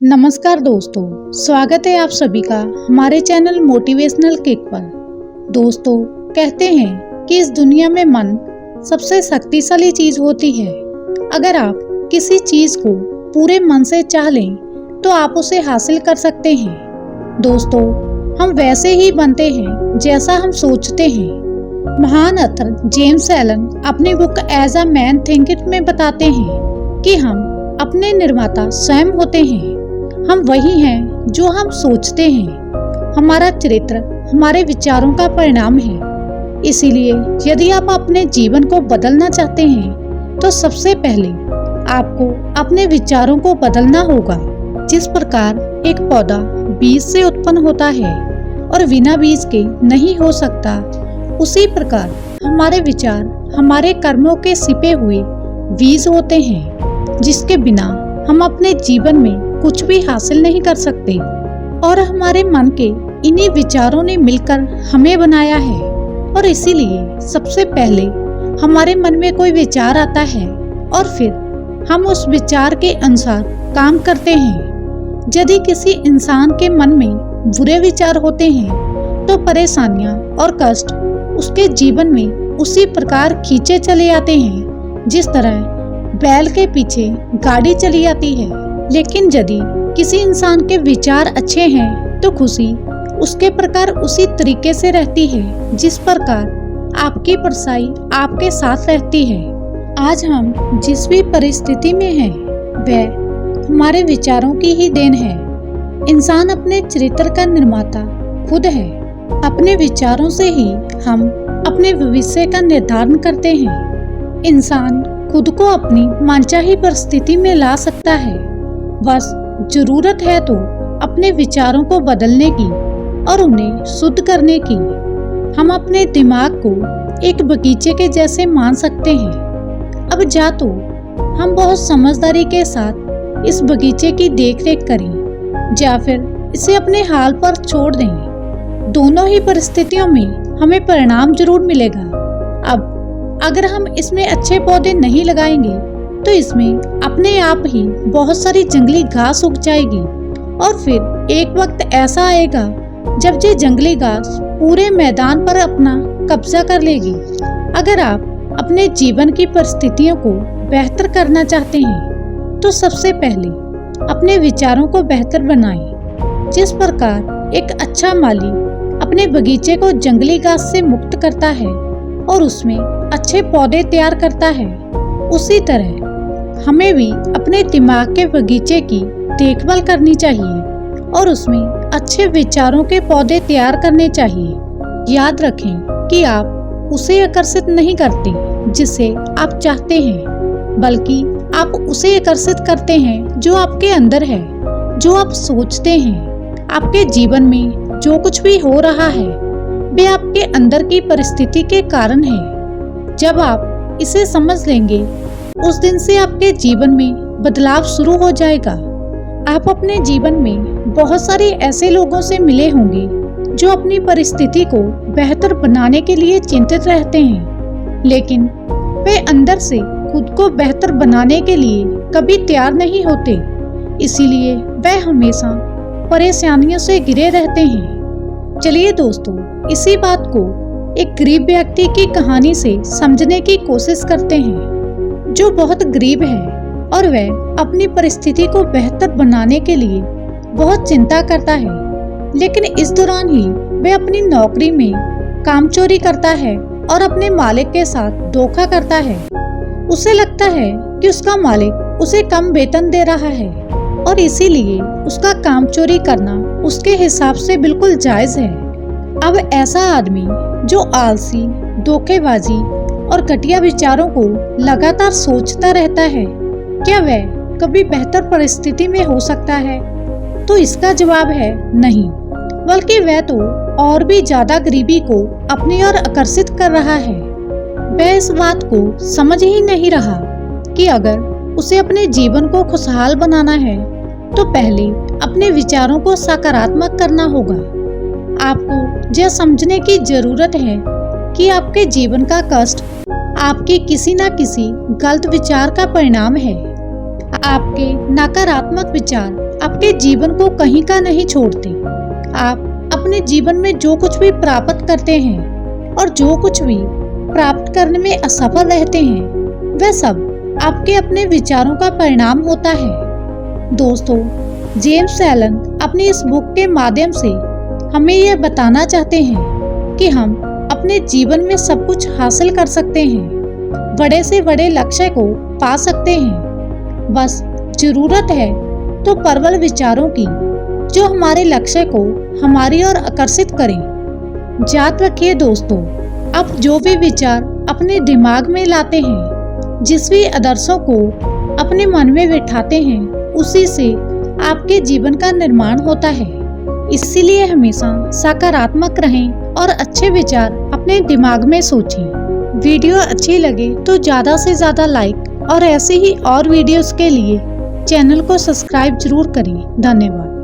नमस्कार दोस्तों, स्वागत है आप सभी का हमारे चैनल मोटिवेशनल किक पर। दोस्तों, कहते हैं कि इस दुनिया में मन सबसे शक्तिशाली चीज होती है। अगर आप किसी चीज को पूरे मन से चाह लें तो आप उसे हासिल कर सकते हैं। दोस्तों, हम वैसे ही बनते हैं जैसा हम सोचते हैं। महान ऑथर जेम्स एलन अपनी book as a man think it में बताते हैं कि हम अपने निर्माता स्वयं होते हैं। हम वही हैं जो हम सोचते हैं। हमारा चरित्र हमारे विचारों का परिणाम है। इसीलिए यदि आप अपने जीवन को बदलना चाहते हैं तो सबसे पहले आपको अपने विचारों को बदलना होगा। जिस प्रकार एक पौधा बीज से उत्पन्न होता है और बिना बीज के नहीं हो सकता, उसी प्रकार हमारे विचार हमारे कर्मों के सिपे हुए बीज होते हैं, जिसके बिना हम अपने जीवन में कुछ भी हासिल नहीं कर सकते। और हमारे मन के इन्हीं विचारों ने मिलकर हमें बनाया है। और इसीलिए सबसे पहले हमारे मन में कोई विचार आता है और फिर हम उस विचार के अनुसार काम करते हैं। यदि किसी इंसान के मन में बुरे विचार होते हैं तो परेशानियां और कष्ट उसके जीवन में उसी प्रकार खींचे चले आते हैं जिस तरह बैल के पीछे गाड़ी चली आती है। लेकिन यदि किसी इंसान के विचार अच्छे हैं तो खुशी उसके प्रकार उसी तरीके से रहती है जिस प्रकार आपकी परछाई आपके साथ रहती है। आज हम जिस भी परिस्थिति में हैं वह हमारे विचारों की ही देन है। इंसान अपने चरित्र का निर्माता खुद है। अपने विचारों से ही हम अपने भविष्य का निर्धारण करते हैं। इंसान खुद को अपनी मनचाही परिस्थिति में ला सकता है। बस जरूरत है तो अपने विचारों को बदलने की और उन्हें शुद्ध करने की। हम अपने दिमाग को एक बगीचे के जैसे मान सकते हैं। अब जा तो हम बहुत समझदारी के साथ इस बगीचे की देखरेख करें या फिर इसे अपने हाल पर छोड़ दें। दोनों ही परिस्थितियों में हमें परिणाम जरूर मिलेगा। अब अगर हम इसमें अच्छे पौधे नहीं लगाएंगे तो इसमें अपने आप ही बहुत सारी जंगली घास उग जाएगी और फिर एक वक्त ऐसा आएगा जब ये जंगली घास पूरे मैदान पर अपना कब्जा कर लेगी। अगर आप अपने जीवन की परिस्थितियों को बेहतर करना चाहते हैं तो सबसे पहले अपने विचारों को बेहतर बनाएं। जिस प्रकार एक अच्छा माली अपने बगीचे को जंगली घास से मुक्त करता है और उसमें अच्छे पौधे तैयार करता है, उसी तरह हमें भी अपने दिमाग के बगीचे की देखभाल करनी चाहिए और उसमें अच्छे विचारों के पौधे तैयार करने चाहिए। याद रखें कि आप उसे आकर्षित नहीं करते जिसे आप चाहते हैं, बल्कि आप उसे आकर्षित करते हैं जो आपके अंदर है। जो आप सोचते हैं, आपके जीवन में जो कुछ भी हो रहा है वे आपके अंदर की परिस्थिति के कारण है। जब आप इसे समझ लेंगे उस दिन से आपके जीवन में बदलाव शुरू हो जाएगा। आप अपने जीवन में बहुत सारे ऐसे लोगों से मिले होंगे जो अपनी परिस्थिति को बेहतर बनाने के लिए चिंतित रहते हैं, लेकिन वे अंदर से खुद को बेहतर बनाने के लिए कभी तैयार नहीं होते। इसीलिए वे हमेशा परेशानियों से घिरे रहते हैं। चलिए दोस्तों, इसी बात को एक गरीब व्यक्ति की कहानी से समझने की कोशिश करते हैं जो बहुत गरीब है और वह अपनी परिस्थिति को बेहतर बनाने के लिए बहुत चिंता करता है। लेकिन इस दौरान ही वह अपनी नौकरी में काम चोरी करता है और अपने मालिक के साथ धोखा करता है। उसे लगता है कि उसका मालिक उसे कम वेतन दे रहा है और इसीलिए उसका काम चोरी करना उसके हिसाब से बिल्कुल जायज है। अब ऐसा आदमी जो आलसी, धोखेबाजी और घटिया विचारों को लगातार सोचता रहता है, क्या वह कभी बेहतर परिस्थिति में हो सकता है? तो इसका जवाब है नहीं, बल्कि वह तो और भी ज्यादा गरीबी को अपनी ओर आकर्षित कर रहा है। वह इस बात को समझ ही नहीं रहा कि अगर उसे अपने जीवन को खुशहाल बनाना है तो पहले अपने विचारों को सकारात्मक करना होगा। आपको यह समझने की जरूरत है कि आपके जीवन का कष्ट आपके किसी न किसी गलत विचार का परिणाम है। आपके नकारात्मक विचार आपके जीवन को कहीं का नहीं छोड़ते। आप अपने जीवन में जो कुछ भी प्राप्त करते हैं और जो कुछ भी प्राप्त करने में असफल रहते हैं, वह सब आपके अपने विचारों का परिणाम होता है। दोस्तों, जेम्स एलन अपनी इस बुक के माध्यम से हमें यह बताना चाहते हैं कि हम अपने जीवन में सब कुछ हासिल कर सकते हैं, बड़े से बड़े लक्ष्य को पा सकते हैं। बस जरूरत है तो प्रबल विचारों की, जो हमारे लक्ष्य को हमारी ओर आकर्षित करें। याद रखिए दोस्तों, आप जो भी विचार अपने दिमाग में लाते हैं, जिस भी आदर्शों को अपने मन में बिठाते हैं, उसी से आपके जीवन का निर्माण होता है। इसीलिए हमेशा सकारात्मक रहें और अच्छे विचार अपने दिमाग में सोचें। वीडियो अच्छी लगे तो ज़्यादा से ज़्यादा लाइक और ऐसे ही और वीडियोस के लिए चैनल को सब्सक्राइब जरूर करें। धन्यवाद।